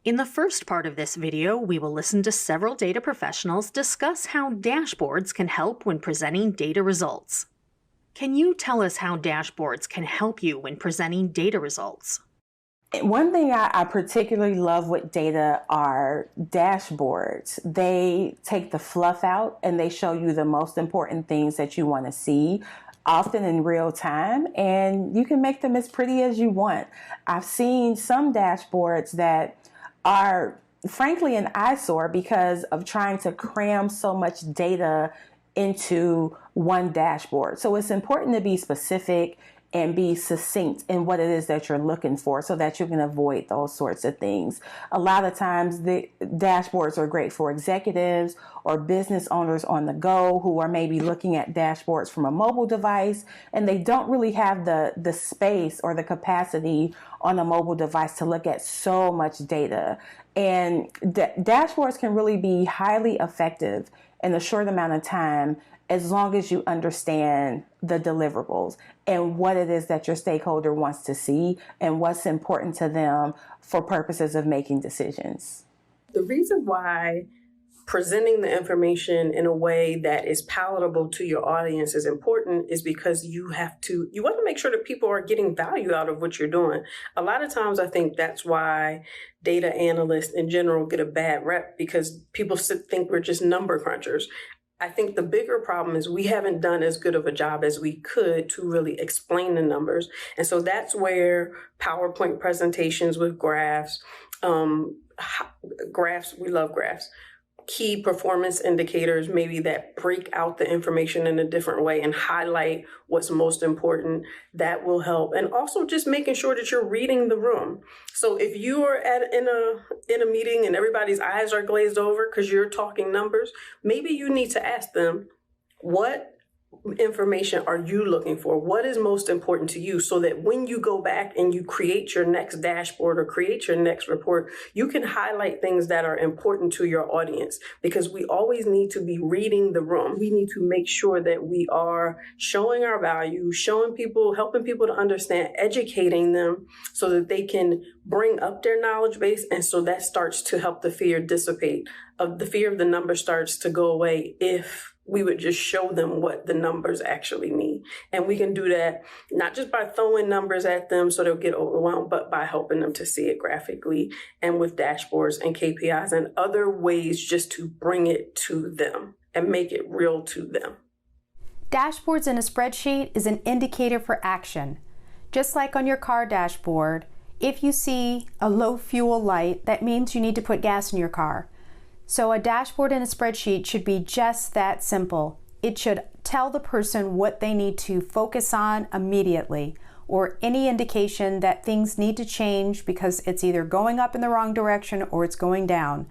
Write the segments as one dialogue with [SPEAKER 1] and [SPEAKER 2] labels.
[SPEAKER 1] In the first part of this video, we will listen to several data professionals discuss how dashboards can help when presenting data results. Can you tell us how dashboards can help you when presenting data results?
[SPEAKER 2] One thing I particularly love with data are dashboards. They take the fluff out and they show you the most important things that you want to see, often in real time, and you can make them as pretty as you want. I've seen some dashboards that are frankly an eyesore because of trying to cram so much data into one dashboard. So it's important to be specific and be succinct in what it is that you're looking for so that you can avoid those sorts of things. A lot of times the dashboards are great for executives or business owners on the go who are maybe looking at dashboards from a mobile device, and they don't really have the space or the capacity on a mobile device to look at so much data. And dashboards can really be highly effective in a short amount of time as long as you understand the deliverables and what it is that your stakeholder wants to see and what's important to them for purposes of making decisions.
[SPEAKER 3] The reason why presenting the information in a way that is palatable to your audience is important is because you want to make sure that people are getting value out of what you're doing. A lot of times I think that's why data analysts in general get a bad rep, because people think we're just number crunchers. I think the bigger problem is we haven't done as good of a job as we could to really explain the numbers. And so that's where PowerPoint presentations with graphs, we love graphs, key performance indicators, maybe that break out the information in a different way and highlight what's most important, that will help. And also just making sure that you're reading the room. So if you are in a meeting and everybody's eyes are glazed over because you're talking numbers, maybe you need to ask them, what information are you looking for? What is most important to you, so that when you go back and you create your next dashboard or create your next report, you can highlight things that are important to your audience, because we always need to be reading the room. We need to make sure that we are showing our value, helping people to understand, educating them so that they can bring up their knowledge base. And so that starts to help the fear dissipate. The fear of the number starts to go away if we would just show them what the numbers actually mean. And we can do that not just by throwing numbers at them so they'll get overwhelmed, but by helping them to see it graphically and with dashboards and KPIs and other ways just to bring it to them and make it real to them.
[SPEAKER 4] Dashboards in a spreadsheet is an indicator for action. Just like on your car dashboard, if you see a low fuel light, that means you need to put gas in your car. So a dashboard in a spreadsheet should be just that simple. It should tell the person what they need to focus on immediately, or any indication that things need to change because it's either going up in the wrong direction or it's going down.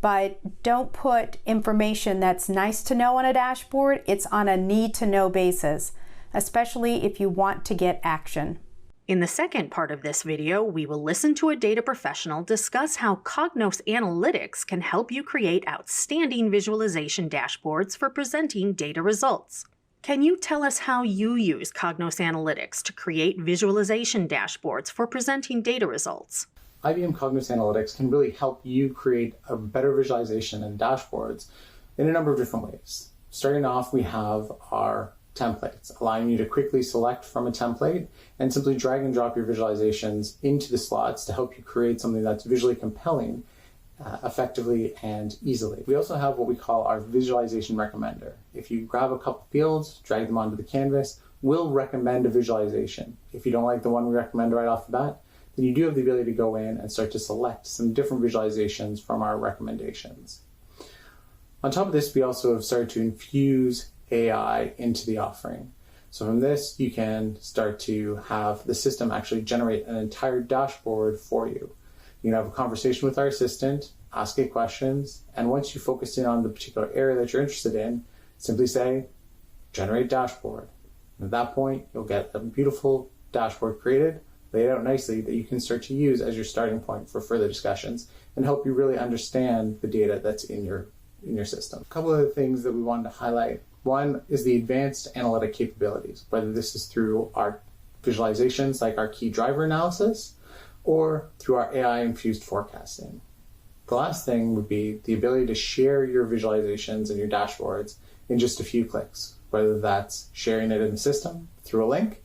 [SPEAKER 4] But don't put information that's nice to know on a dashboard. It's on a need to know basis, especially if you want to get action.
[SPEAKER 1] In the second part of this video, we will listen to a data professional discuss how Cognos Analytics can help you create outstanding visualization dashboards for presenting data results. Can you tell us how you use Cognos Analytics to create visualization dashboards for presenting data results?
[SPEAKER 5] IBM Cognos Analytics can really help you create a better visualization and dashboards in a number of different ways. Starting off, we have our templates, allowing you to quickly select from a template and simply drag and drop your visualizations into the slots to help you create something that's visually compelling effectively and easily. We also have what we call our visualization recommender. If you grab a couple fields, drag them onto the canvas, we'll recommend a visualization. If you don't like the one we recommend right off the bat, then you do have the ability to go in and start to select some different visualizations from our recommendations. On top of this, we also have started to infuse AI into the offering. So from this, you can start to have the system actually generate an entire dashboard for you. You can have a conversation with our assistant, ask it questions, and once you focus in on the particular area that you're interested in, simply say, generate dashboard. And at that point, you'll get a beautiful dashboard created, laid out nicely, that you can start to use as your starting point for further discussions and help you really understand the data that's in your system. A couple of the things that we wanted to highlight. One is the advanced analytic capabilities, whether this is through our visualizations like our key driver analysis or through our AI-infused forecasting. The last thing would be the ability to share your visualizations and your dashboards in just a few clicks, whether that's sharing it in the system through a link,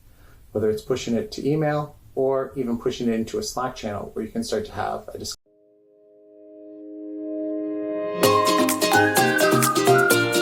[SPEAKER 5] whether it's pushing it to email, or even pushing it into a Slack channel where you can start to have a discussion